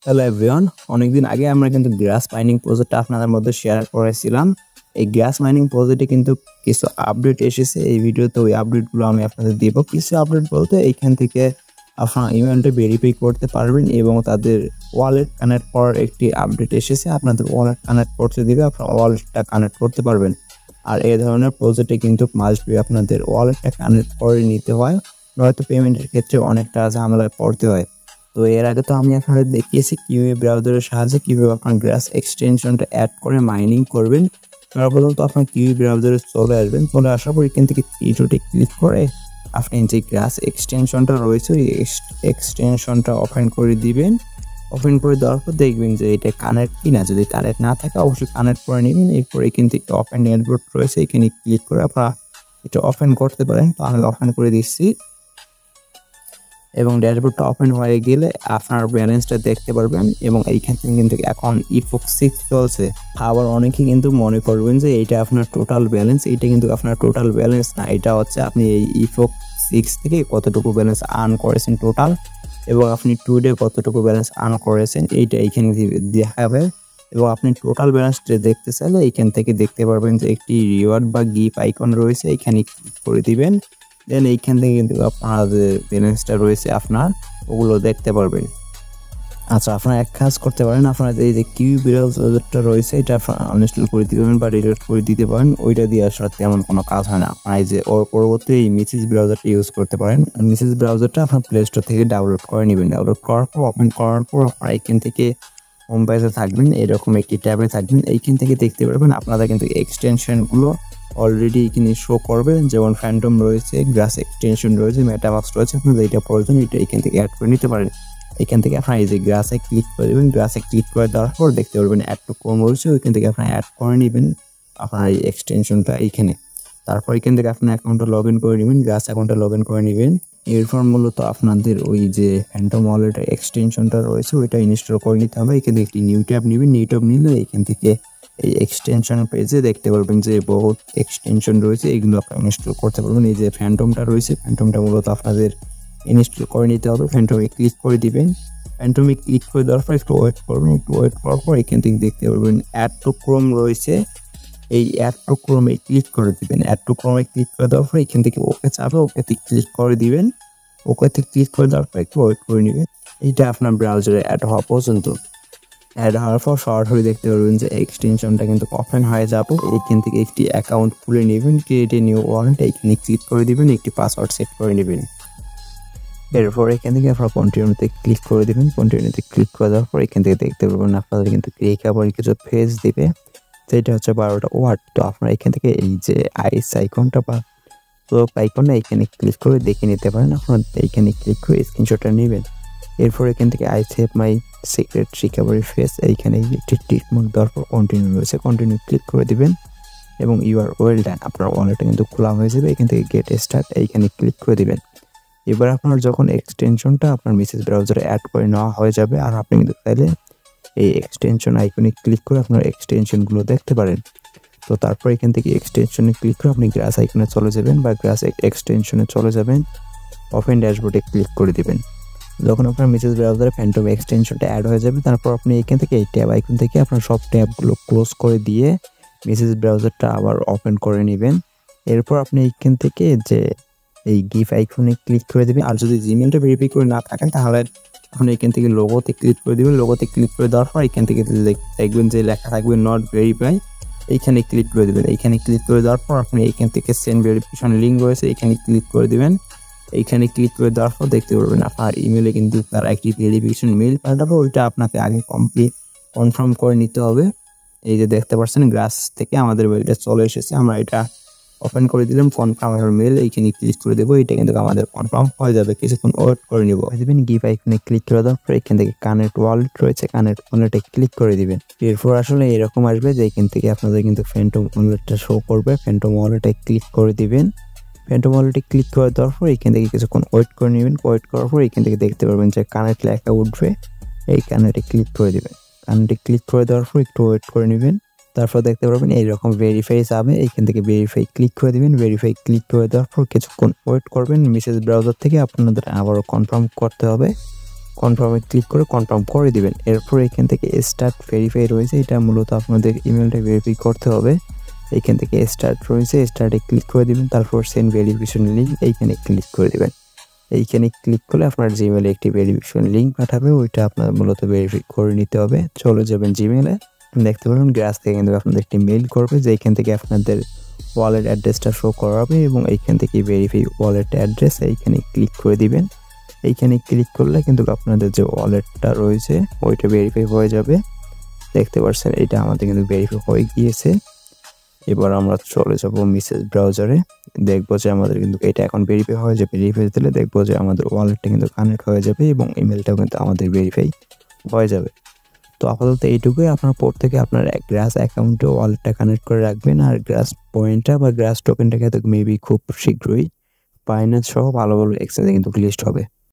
Hello everyone, অনেকদিন আগে আমরা কিন্তু গ্রাস মাইনিং প্রজেক্টটা আপনাদের মধ্যে শেয়ার করেছিলাম। এই গ্রাস মাইনিং প্রজেক্টে কিন্তু কিছু আপডেট এসেছে। এই ভিডিওতে ওই আপডেটগুলো আমি আপনাদের দিব। কিছু আপডেট বলতে এইখান থেকে আপনারা ইমেলটা ভেরিফাই করতে পারবেন এবং তাদের ওয়ালেট কানেক্ট করার একটি আপডেট এসেছে। আপনাদের ওয়ালেট কানেক্ট করতে দিবে, আপনারা ওয়ালেটটা কানেক্ট করতে পারবেন। আর এই ধরনের প্রজেক্টে কিন্তু মাস্ট বি আপনাদের ওয়ালেটটা কানেক্ট করে নিতে হয়, নয়তো পেমেন্টের ক্ষেত্রে অনেকটা ঝামেলায় পড়তে হয়। তো এর আগে তো আমি আপনাদের দেখিয়েছি কিউএ ব্রাউজারের সাহায্যে কীভাবে আপনার গ্রাস এক্সটেনশনটা অ্যাড করে মাইনিং করবেন। সর্বপ্রথম তো আপনার কিউএ ব্রাউজারে চলে আসবেন। চলে আসার পর এখান থেকে থ্রি ক্লিক করে আপনি যে গ্রাস এক্সটেনশনটা রয়েছে ওই এক্সটেনশনটা ওপেন করে দিবেন। ওপেন করে দেওয়ার পর দেখবেন যে এটা কানেক্ট কিনা। যদি কানেক্ট না থাকে অবশ্যই কানেক্ট করে নেবেন। এরপর এখান থেকে ওপেন নেটওয়ার্ক রয়েছে, এখানে ক্লিক করে আপনারা এটা ওপেন করতে পারেন। তো আমি ওপেন করে দিচ্ছি এবং ড্যাশবোর্ডটা ওপেন হয়ে গেলে আপনার ব্যালেন্সটা দেখতে পারবেন এবং এইখান থেকে কিন্তু এখন ইফোক 6 চলছে। আবার অনেকেই কিন্তু মনে করবেন যে এইটা আপনার টোটাল ব্যালেন্স। এইটা কিন্তু আপনার টোটাল ব্যালেন্স না, এটা হচ্ছে আপনি এই ইফোক 6 থেকে কতটুকু ব্যালেন্স আর্ন করেছেন টোটাল এবং আপনি টুডে কতটুকু ব্যালেন্স আর্ন করেছেন এইটা এইখানে দেখাবে। এবং আপনি টোটাল ব্যালেন্সটা দেখতে চাইলে এইখান থেকে দেখতে পারবেন যে একটি রিওয়ার্ড বা গিফট আইকন রয়েছে, এখানে ক্লিক করে দিবেন। দেন এইখান থেকে কিন্তু আপনার যে ব্যালেন্সটা রয়েছে আপনার ওগুলো দেখতে পারবেন। আচ্ছা, আপনারা এক কাজ করতে পারেন, আপনার এই যে কিউ ব্রাউজারটা রয়েছে এটা আপনারা আনইনস্টল করে দিতে পারেন বা ডিলিট করে দিতে পারেন। ওইটা দিয়ে আসলে তেমন কোনো কাজ হয় না। আপনারা এই যে ওর পরবর্তী এই মেসেজ ব্রাউজারটা ইউজ করতে পারেন। মেসেজ ব্রাউজারটা আপনার প্লে স্টোর থেকে ডাউনলোড করে নেবেন। ডাউনলোড করার পর ওপেন করার পর আপনারা এখান থেকে হোম পেজে থাকবেন, এরকম একটি ট্যাবে থাকবেন। এইখান থেকে দেখতে পারবেন আপনারা কিন্তু এক্সটেনশনগুলো অলরেডি এখানে শো করবে। যেমন ফ্যান্টম রয়েছে, গ্রাস এক্সটেনশন রয়েছে, মেটামাস্ক রয়েছে। আপনাদের এটা প্রয়োজন এটা এখান থেকে অ্যাড করে নিতে পারেন। এখান থেকে আপনারা এই যে গ্রাসে ক্লিক করে দেবেন। গ্রাসে ক্লিক করে দেওয়ার পর দেখতে পারবেন অ্যাড টু ক্রোম রয়েছে, ওইখান থেকে আপনারা অ্যাড করে নেবেন আপনার এই এক্সটেনশনটা এইখানে। তারপর এখান থেকে আপনার অ্যাকাউন্টটা লগ ইন করে নেবেন, গ্রাস অ্যাকাউন্টটা লগ ইন করে নেবেন। এরপর মূলত আপনাদের ওই যে ফ্যান্টম ওয়ালেটের এক্সটেনশনটা রয়েছে ওইটা ইনস্টল করে নিতে হবে। এখান থেকে একটি নিউ ট্যাব নেবেন। নিউ ট্যাব নিলে এখান থেকে এই এক্সটেনশন পেজে দেখতে পারবেন যে বহুত এক্সটেনশন রয়েছে, এগুলো আপনারা ইনস্টল করতে পারবেন। এই যে ফ্যান্টমটা রয়েছে, ফ্যান্টমটা মূলত আপনাদের ইনস্টল করে নিতে হবে। ফ্যান্টমে ক্লিক করে দিবেন। ফ্যান্টমে ক্লিক করে দেওয়ার পর একটু ওয়েট করবেন। একটু ওয়েট করার পর এখান থেকে দেখতে পারবেন অ্যাড টু ক্রোম রয়েছে, এই অ্যাড টু ক্রোমে ক্লিক করে দিবেন। অ্যাড টু ক্রোমে ক্লিক করে দেওয়ার পর এখান থেকে ওকে চাপে ওকেতে ক্লিক করে দিবেন। ওকেতে ক্লিক করে দেওয়ার পর একটু ওয়েট করে নেবেন। এইটা আপনার ব্রাউজারে অ্যাড হওয়া পর্যন্ত। অ্যাড হওয়ার পর সরাসরি দেখতে পারবেন যে এক্সটেনশনটা কিন্তু ওপেন হয়ে যাবে। এইখান থেকে একটি অ্যাকাউন্ট খুলে নেবেন, ক্রিয়েট এ নিউ ওয়ালেট এইখানে ক্লিক করে দিবেন, একটি পাসওয়ার্ড সেট করে নেবেন। এরপর এখান থেকে আপনারা কন্টিনিউতে ক্লিক করে দিবেন। কন্টিনিউতে ক্লিক করে দেওয়ার পর এখান থেকে দেখতে পারবেন আপনাদের কিন্তু রিকভারি কিছু ফেজ দিবে, যেটা হচ্ছে 12টা ওয়ার্ড। তো আপনারা এখান থেকে এই যে আইস আইকনটা বা ক্লক আইকনটা এখানে ক্লিক করে দেখে নিতে পারেন। আপনারা এইখানে ক্লিক করে স্ক্রিনশটটা নেবেন। এরপর এখান থেকে I save my secret recovery face এইখানে একটি টিক মার্ক দেওয়ার পর কন্টিনিউ রয়েছে, কন্টিনিউ ক্লিক করে দিবেন এবং ইউ আর ওয়েল ডান, আপনার ওয়ালেটটা কিন্তু খোলা হয়ে যাবে। এখান থেকে গেট স্টার্ট এইখানে ক্লিক করে দিবেন। এবার আপনার যখন এক্সটেনশনটা আপনার মেসেজ ব্রাউজারে অ্যাড করে নেওয়া হয়ে যাবে আর আপনি কিন্তু চাইলে এই এক্সটেনশন আইকনে ক্লিক করে আপনার এক্সটেনশনগুলো দেখতে পারেন। তো তারপর এখান থেকে এক্সটেনশনে ক্লিক করে আপনি গ্রাস আইকনে চলে যাবেন বা গ্রাস এক্সটেনশনে চলে যাবেন। ওপেন ড্যাশবোর্ডে ক্লিক করে দিবেন। যখন আপনার মেসেজ ব্রাউজারে ফ্যান্টম এক্সটেনশনটা অ্যাড হয়ে যাবে তারপর আপনি এখান থেকে এই ট্যাব আইকন থেকে আপনার সব ট্যাবগুলো ক্লোজ করে দিয়ে মেসেজ ব্রাউজারটা আবার ওপেন করে নেবেন। এরপর আপনি এইখান থেকে যে এই গিফট আইকনে ক্লিক করে দেবেন। আর যদি জিমেলটা ভেরিফাই করে না থাকেন তাহলে আপনি এখান থেকে লোগোতে ক্লিক করে দেবেন। লোগোতে ক্লিক করে দেওয়ার পর এখান থেকে দেখবেন যে লেখা থাকবে নট ভেরিফাই, এইখানে ক্লিক করে দেবেন। এইখানে ক্লিক করে দেওয়ার পর আপনি এইখান থেকে সেন্ড ভেরিফিকেশন লিঙ্ক রয়েছে, এখানে ক্লিক করে দেবেন। এইখানে ক্লিক করে দেওয়ার পর দেখতে পারবেন আপনার ইমেলে কিন্তু তার একটি ভেরিফিকেশন মেল পাঠাবে, ওইটা আপনাকে আগে কনফার্ম করে নিতে হবে। এই যে দেখতে পাচ্ছেন গ্রাস থেকে আমাদের মেলটা চলে এসেছে, আমরা এটা ওপেন করে দিলাম কনফার্ম মেল, এইখানে ক্লিক করে দেবো। এটা কিন্তু আমাদের কনফার্ম হয়ে যাবে, কিছুক্ষণ ওয়েট করে নিব। দেবেন গিফট আইকনে ক্লিক করে দেওয়ার পর এখান থেকে কানেক্ট ওয়ালেট রয়েছে, কানেক্ট ওয়ালেটে ক্লিক করে দিবেন। এরপর আসলে এরকম আসবে যে এখান থেকে আপনাদের কিন্তু ফ্যান্টম ওয়ালেটটা শো করবে। ফ্যান্টম ওয়ালেটে ক্লিক করে দিবেন। ফ্যান্টম ওয়ালেটে ক্লিক করে দেওয়ার পর এখান থেকে কিছুক্ষণ ওয়েট করে নেবেন। ওয়েট করার পর এখান থেকে দেখতে পারবেন যে কানেক্ট লেখা উঠবে, এই কানেক্টে ক্লিক করে দিবেন। কানেক্টে ক্লিক করে দেওয়ার পর একটু ওয়েট করে নেবেন। তারপর দেখতে পারবেন এইরকম ভেরিফাই যাবে, এইখান থেকে ভেরিফাই ক্লিক করে দিবেন। ভেরিফাই ক্লিক করে দেওয়ার পর কিছুক্ষণ ওয়েট করবেন। মেসেজ ব্রাউজার থেকে আপনাদের আবারও কনফার্ম করতে হবে। কনফার্মে ক্লিক করে কনফার্ম করে দিবেন। এরপর এখান থেকে স্টার্ট ভেরিফাই রয়েছে, এটা মূলত আপনাদের ইমেলটা ভেরিফাই করতে হবে। এইখান থেকে স্টার্ট রয়েছে, স্টার্টে ক্লিক করে দিবেন। তারপর সেন্ড ভেরিফিকেশন লিঙ্ক এইখানে ক্লিক করে দিবেন। এইখানে ক্লিক করলে আপনার জিমেলে একটি ভেরিফিকেশন লিঙ্ক পাঠাবে, ওইটা আপনার মূলত ভেরিফাই করে নিতে হবে। চলে যাবেন জিমেলে, দেখতে পাবেন গ্রাস থেকে কিন্তু আপনাদের একটি মেইল করবে, যেখান থেকে আপনাদের ওয়ালেট অ্যাড্রেসটা শো করাবে এবং এইখান থেকে ভেরিফাই ওয়ালেট অ্যাড্রেস এইখানে ক্লিক করে দিবেন। এইখানে ক্লিক করলে কিন্তু আপনাদের যে ওয়ালেটটা রয়েছে ওইটা ভেরিফাই হয়ে যাবে। দেখতে পাচ্ছেন এটা আমাদের কিন্তু ভেরিফাই হয়ে গিয়েছে। এবার আমরা চলে যাব মেসেজ ব্রাউজারে, দেখবো যে আমাদের কিন্তু এটা এখন ভেরিফাই হয়ে যাবে। ভেরিফাই দিলে দেখবো যে আমাদের ওয়ালেটটা কিন্তু কানেক্ট হয়ে যাবে এবং ইমেলটাও কিন্তু আমাদের ভেরিফাই হয়ে যাবে। তো আপাতত এইটুকুই, আপনার প্রত্যেকে আপনার গ্রাস অ্যাকাউন্টে ওয়ালেটটা কানেক্ট করে রাখবেন। আর গ্রাস পয়েন্টটা বা গ্রাস টোকেনটা কিন্তু মেবি খুব শীঘ্রই বাইন্যান্স সহ ভালো ভালো এক্সচেঞ্জে কিন্তু লিস্ট হবে।